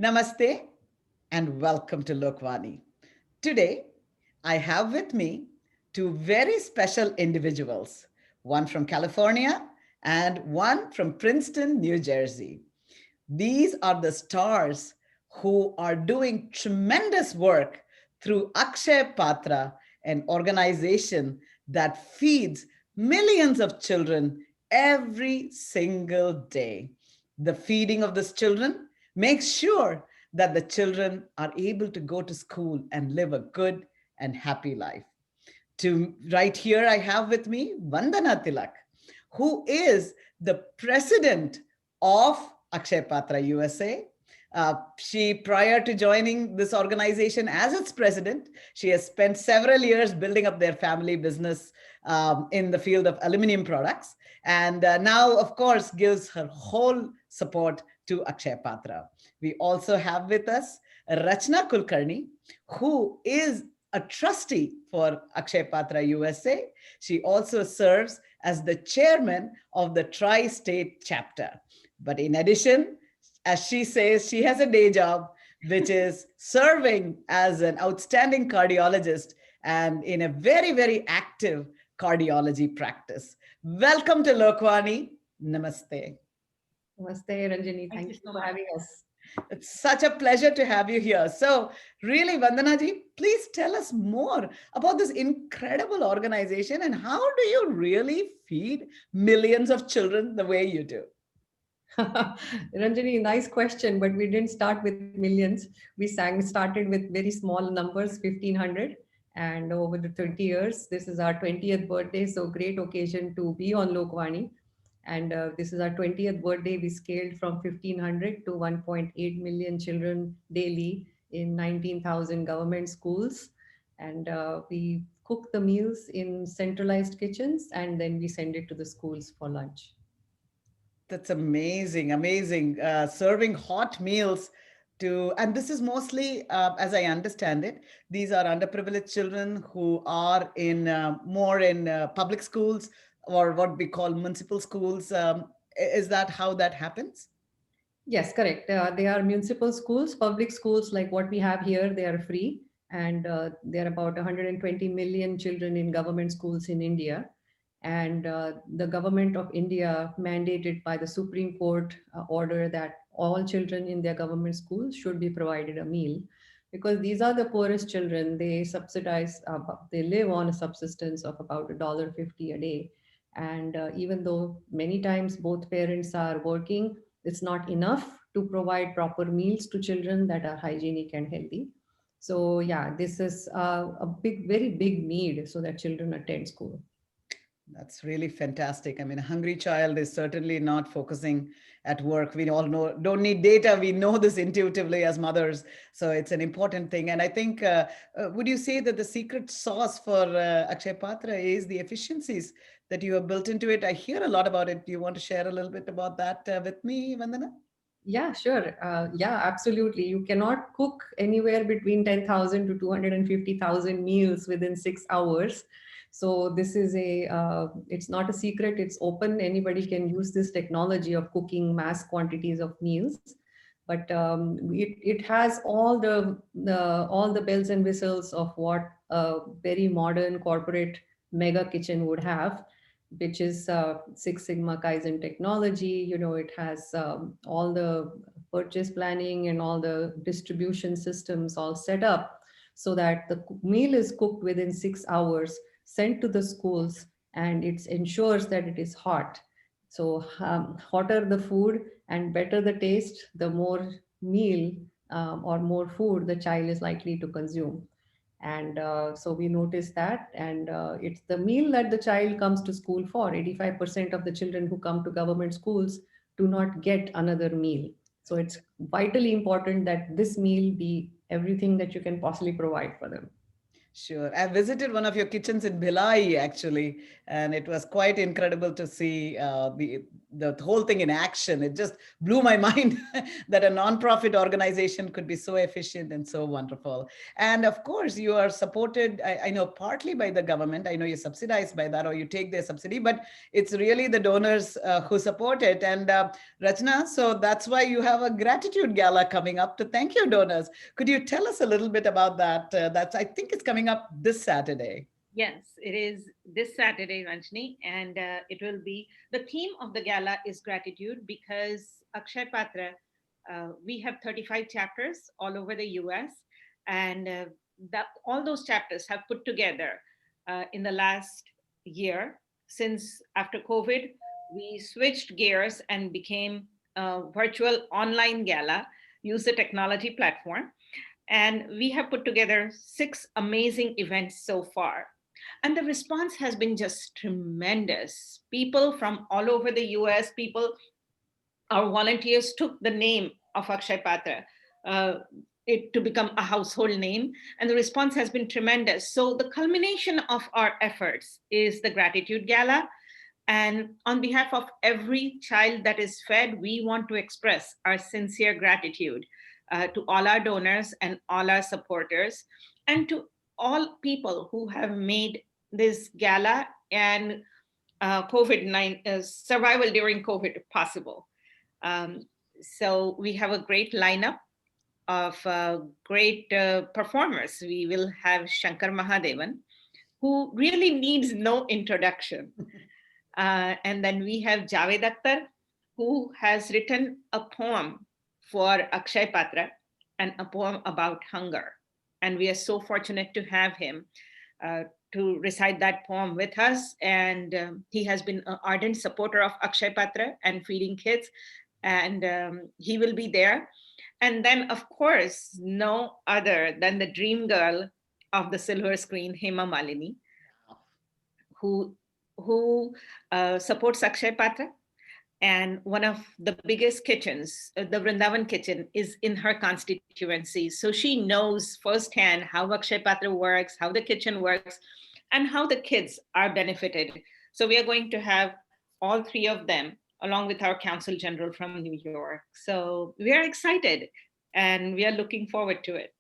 Namaste and welcome to Lokvani. Today, I have with me two very special individuals, one from California and one from Princeton, New Jersey. These are the stars who are doing tremendous work through Akshay Patra, an organization that feeds millions of children every single day. The feeding of these children makes sure that the children are able to go to school and live a good and happy life. To right here, I have with me Vandana Tilak, who is the president of Akshay Patra USA. She, prior to joining this organization as its president, she has spent several years building up their family business in the field of aluminum products. And now, of course, gives her whole support to Akshay Patra. We also have with us Rachna Kulkarni, who is a trustee for Akshay Patra USA. She also serves as the chairman of the Tri-State chapter. But in addition, as she says, she has a day job, which is serving as an outstanding cardiologist and in a very, very active cardiology practice. Welcome to Lokwani. Namaste. Namaste, Ranjani. Thank Thank you you so for much. having us. It's such a pleasure to have you here. So, really, Vandanaji, please tell us more about this incredible organization and how do you really feed millions of children the way you do? Ranjani, nice question, but we didn't start with millions. Started with very small numbers, 1,500. And over the 30 years, this is our 20th birthday. So great occasion to be on Lokwani. And this is our 20th birthday. We scaled from 1,500 to 1.8 million children daily in 19,000 government schools. And we cook the meals in centralized kitchens and then we send it to the schools for lunch. That's amazing, amazing. Serving hot meals to, and this is mostly, as I understand it, these are underprivileged children who are in more in public schools or what we call municipal schools. Is that how that happens? Yes, correct. They are municipal schools, public schools like what we have here, they are free. And there are about 120 million children in government schools in India. And the government of India mandated by the Supreme Court order that all children in their government schools should be provided a meal because these are the poorest children. They subsidize, they live on a subsistence of about $1.50 a day. And even though many times both parents are working, it's not enough to provide proper meals to children that are hygienic and healthy. So yeah, this is a big, very big need so that children attend school. That's really fantastic. I mean, a hungry child is certainly not focusing at work. We all know, don't need data. We know this intuitively as mothers. So it's an important thing. And I think, would you say that the secret sauce for Akshay Patra is the efficiencies that you have built into it? I hear a lot about it. Do you want to share a little bit about that with me, Vandana? Yeah, sure. Yeah, absolutely. You cannot cook anywhere between 10,000 to 250,000 meals within 6 hours. So this is it's not a secret, it's open. Anybody can use this technology of cooking mass quantities of meals. But it has all the bells and whistles of what a very modern corporate mega kitchen would have, which is Six Sigma Kaizen technology. You know, it has all the purchase planning and all the distribution systems all set up so that the meal is cooked within 6 hours, sent to the schools, and it ensures that it is hot. So hotter the food and better the taste, the more meal or more food the child is likely to consume. And so we noticed that, and it's the meal that the child comes to school for. 85% of the children who come to government schools do not get another meal. So it's vitally important that this meal be everything that you can possibly provide for them. Sure. I visited one of your kitchens in Bhilai actually, and it was quite incredible to see the whole thing in action. It just blew my mind that a nonprofit organization could be so efficient and so wonderful. And of course, you are supported, I know, partly by the government. I know you're subsidized by that, or you take their subsidy, but it's really the donors who support it. And Rachna, so that's why you have a gratitude gala coming up to thank your donors. Could you tell us a little bit about that? That's, I think it's coming up this Saturday. Yes, it is this Saturday, Ranjani, and it will be the theme of the gala is gratitude because Akshay Patra, we have 35 chapters all over the US, and all those chapters have put together in the last year. Since after COVID, we switched gears and became a virtual online gala, use the technology platform. And we have put together 6 amazing events so far. And the response has been just tremendous. People from all over the US, our volunteers took the name of Akshay Patra it to become a household name, and the response has been tremendous. So the culmination of our efforts is the Gratitude Gala. And on behalf of every child that is fed, we want to express our sincere gratitude to all our donors and all our supporters, and to all people who have made this gala and COVID-19 survival during COVID possible. So we have a great lineup of great performers. We will have Shankar Mahadevan, who really needs no introduction. And then we have Javed Akhtar, who has written a poem for Akshay Patra and a poem about hunger. And we are so fortunate to have him to recite that poem with us. And he has been an ardent supporter of Akshay Patra and feeding kids. And he will be there. And then, of course, no other than the dream girl of the silver screen, Hema Malini, who supports Akshay Patra. And one of the biggest kitchens, the Vrindavan kitchen, is in her constituency. So she knows firsthand how Akshay Patra works, how the kitchen works, and how the kids are benefited. So we are going to have all 3 of them, along with our Consul General from New York. So we are excited and we are looking forward to it.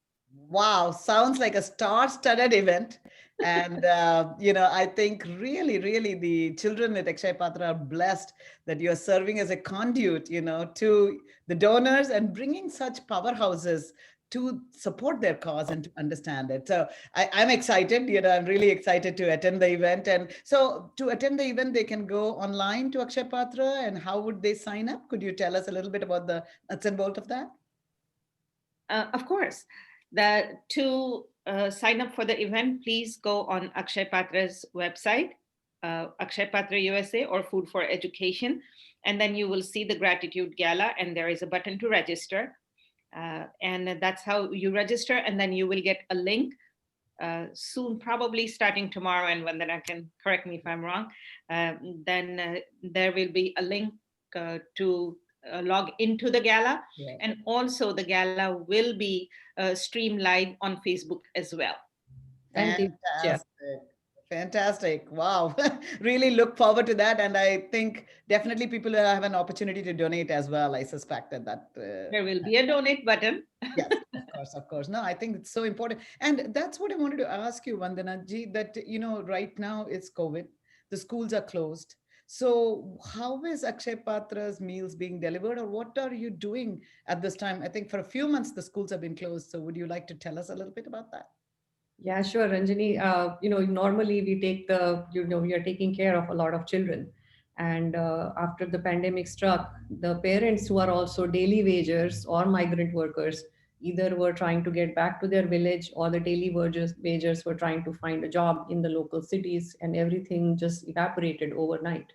Wow, sounds like a star-studded event. And, I think really, really the children at Akshay Patra are blessed that you're serving as a conduit, to the donors and bringing such powerhouses to support their cause and to understand it. So I'm excited, I'm really excited to attend the event. And so to attend the event, they can go online to Akshay Patra, and how would they sign up? Could you tell us a little bit about the nuts and bolts of that? Of course. To sign up for the event, please go on Akshay Patra's website, Akshay Patra USA or Food for Education, and then you will see the Gratitude Gala, and there is a button to register. And that's how you register, and then you will get a link soon, probably starting tomorrow, and Vandana can correct me if I'm wrong. Then there will be a link to log into the gala. Yeah. And also the gala will be streamed live on Facebook as well. Fantastic. Fantastic. Wow. Really look forward to that. And I think definitely people have an opportunity to donate as well. I suspected that. There will be a donate button. Yes, of course, of course. No, I think it's so important. And that's what I wanted to ask you, Vandana ji, that, right now it's COVID, the schools are closed. So how is Akshay Patra's meals being delivered, or what are you doing at this time? I think for a few months, the schools have been closed. So would you like to tell us a little bit about that? Yeah, sure, Ranjani. Normally we are taking care of a lot of children. And after the pandemic struck, the parents who are also daily wagers or migrant workers either were trying to get back to their village, or the daily wagers were trying to find a job in the local cities, and everything just evaporated overnight.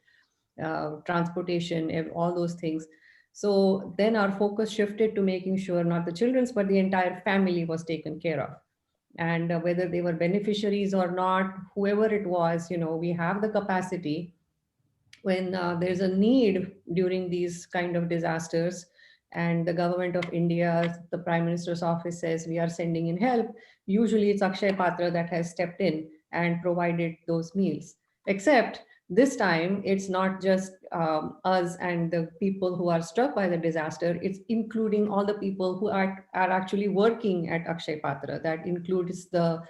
Transportation, all those things. So then our focus shifted to making sure not the children's, but the entire family was taken care of. And whether they were beneficiaries or not, whoever it was, we have the capacity when there's a need during these kind of disasters, and the government of India, the Prime Minister's office says we are sending in help. Usually it's Akshay Patra that has stepped in and provided those meals. Except This time, it's not just us and the people who are struck by the disaster, it's including all the people who are actually working at Akshay Patra. That includes the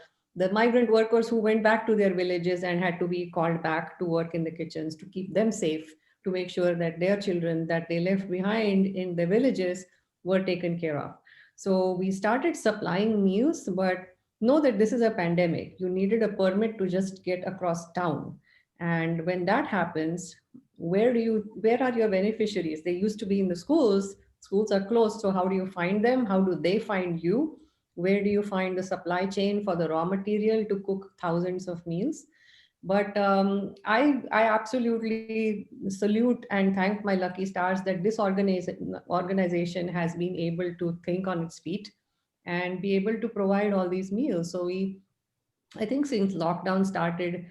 migrant workers who went back to their villages and had to be called back to work in the kitchens to keep them safe, to make sure that their children that they left behind in the villages were taken care of. So we started supplying meals, but know that this is a pandemic. You needed a permit to just get across town. And when that happens, where are your beneficiaries? They used to be in the schools. Schools are closed. So how do you find them? How do they find you? Where do you find the supply chain for the raw material to cook thousands of meals? But I absolutely salute and thank my lucky stars that this organization has been able to think on its feet and be able to provide all these meals. So I think since lockdown started,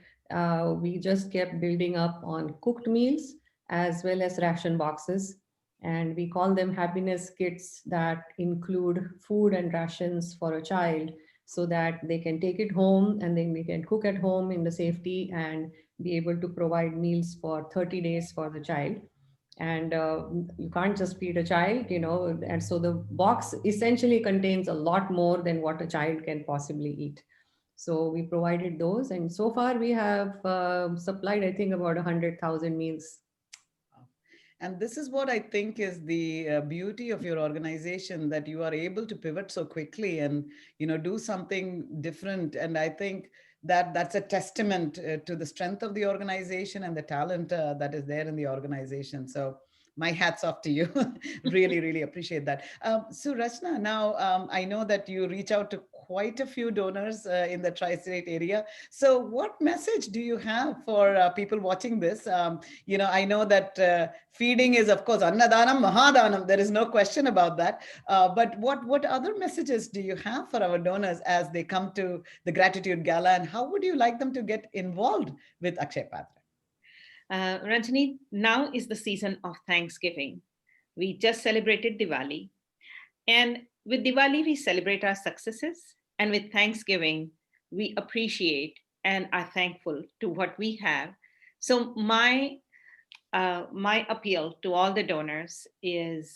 we just kept building up on cooked meals as well as ration boxes. And we call them happiness kits that include food and rations for a child so that they can take it home and then we can cook at home in the safety and be able to provide meals for 30 days for the child. And you can't just feed a child, and so the box essentially contains a lot more than what a child can possibly eat. So we provided those, and so far we have supplied, I think, about 100,000 meals. And this is what I think is the beauty of your organization, that you are able to pivot so quickly and do something different. And I think that that's a testament to the strength of the organization and the talent that is there in the organization. So my hats off to you. Really, really appreciate that. So Rachna, now I know that you reach out to quite a few donors in the tri-state area. So what message do you have for people watching this? I know that feeding is, of course, annadanam mahadanam. There is no question about that. But what other messages do you have for our donors as they come to the Gratitude Gala, and how would you like them to get involved with Akshay Patra? Ranjani, now is the season of Thanksgiving. We just celebrated Diwali. And with Diwali, we celebrate our successes. And with Thanksgiving, we appreciate and are thankful to what we have. So my appeal to all the donors is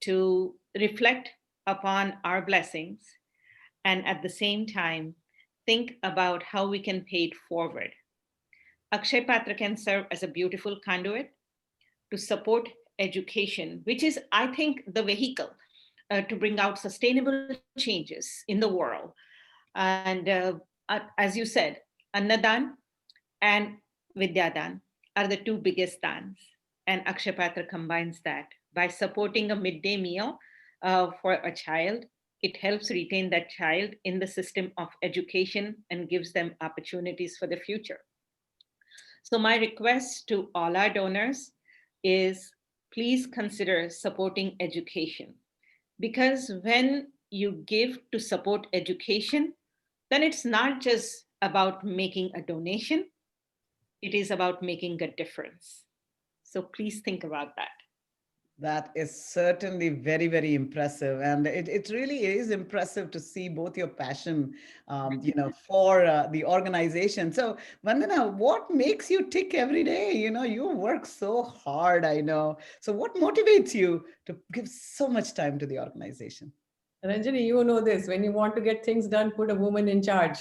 to reflect upon our blessings and at the same time think about how we can pay it forward. Akshay Patra can serve as a beautiful conduit to support education, which is, I think, the vehicle to bring out sustainable changes in the world. And as you said, Annadan and Vidyadan are the two biggest dans. And Akshay Patra combines that by supporting a midday meal for a child. It helps retain that child in the system of education and gives them opportunities for the future. So, my request to all our donors is please consider supporting education. Because when you give to support education, then it's not just about making a donation, it is about making a difference. So, please think about that. That is certainly very, very impressive. And it really is impressive to see both your passion, for the organization. So, Vandana, what makes you tick every day? You work so hard, I know. So, what motivates you to give so much time to the organization? Ranjani, you know this. When you want to get things done, put a woman in charge.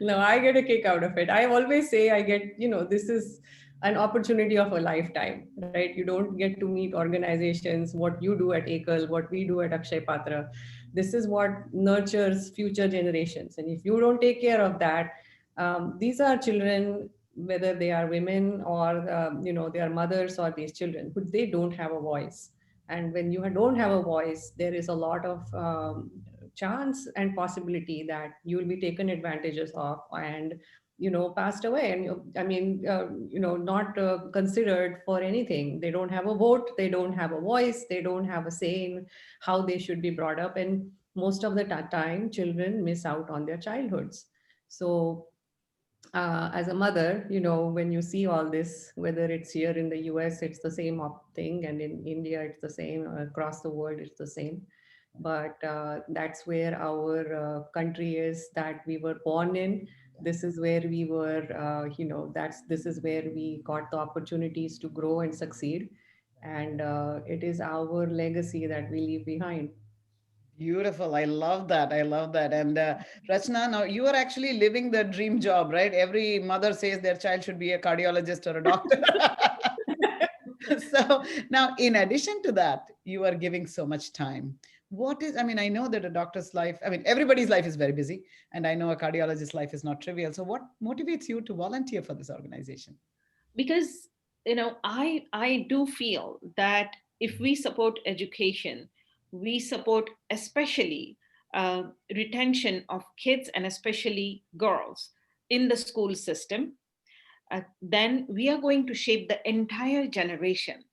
No, I get a kick out of it. I always say I get, this is an opportunity of a lifetime, right? You don't get to meet organizations, what you do at Ekal, what we do at Akshay Patra. This is what nurtures future generations. And if you don't take care of that, these are children, whether they are women or, they are mothers or these children, but they don't have a voice. And when you don't have a voice, there is a lot of chance and possibility that you will be taken advantages of and passed away and not considered for anything. They don't have a vote, they don't have a voice, they don't have a say in how they should be brought up, and most of the time children miss out on their childhoods. So as a mother, when you see all this, whether it's here in the US, it's the same thing, and in India, it's the same, across the world, it's the same. but that's where our country is, that we were born in. This is where we were, this is where we got the opportunities to grow and succeed. And it is our legacy that we leave behind. Beautiful. I love that. I love that. And Rachna, now you are actually living the dream job, right? Every mother says their child should be a cardiologist or a doctor. So now, in addition to that, you are giving so much time. What is, I mean, I know that a doctor's life, I mean, everybody's life is very busy, and I know a cardiologist's life is not trivial. So, what motivates you to volunteer for this organization? Because I do feel that if we support education, we support especially retention of kids and especially girls in the school system, then we are going to shape the entire generation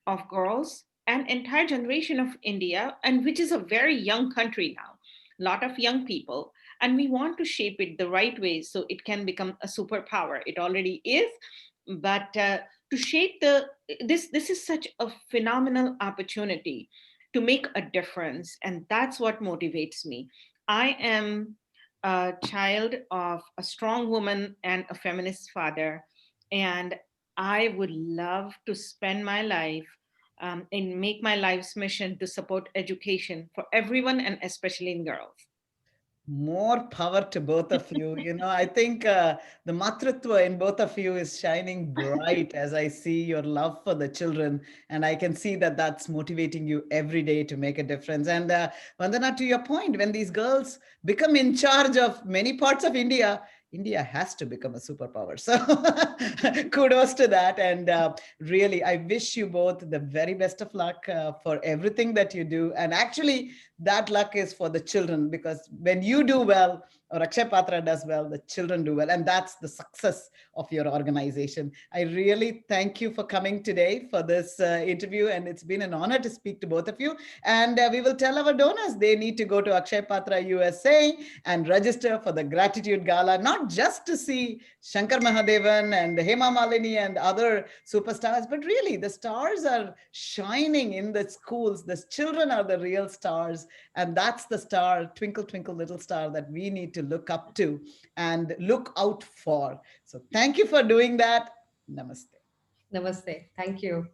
of girls and entire generation of India, and which is a very young country now, a lot of young people, and we want to shape it the right way so it can become a superpower. It already is, but to shape this is such a phenomenal opportunity to make a difference, and that's what motivates me. I am a child of a strong woman and a feminist father, and I would love to spend my life and make my life's mission to support education for everyone and especially in girls. More power to both of you. You know, I think the matritva in both of you is shining bright as I see your love for the children. And I can see that that's motivating you every day to make a difference. And Vandana, to your point, when these girls become in charge of many parts of India, India has to become a superpower. So kudos to that. And really, I wish you both the very best of luck for everything that you do. And actually, that luck is for the children, because when you do well or Akshay Patra does well, the children do well. And that's the success of your organization. I really thank you for coming today for this interview. And it's been an honor to speak to both of you. And we will tell our donors they need to go to Akshay Patra USA and register for the Gratitude Gala, not just to see Shankar Mahadevan and Hema Malini and other superstars, but really the stars are shining in the schools. The children are the real stars. And that's the star, twinkle, twinkle, little star, that we need to look up to and look out for. So thank you for doing that. Namaste. Namaste. Thank you.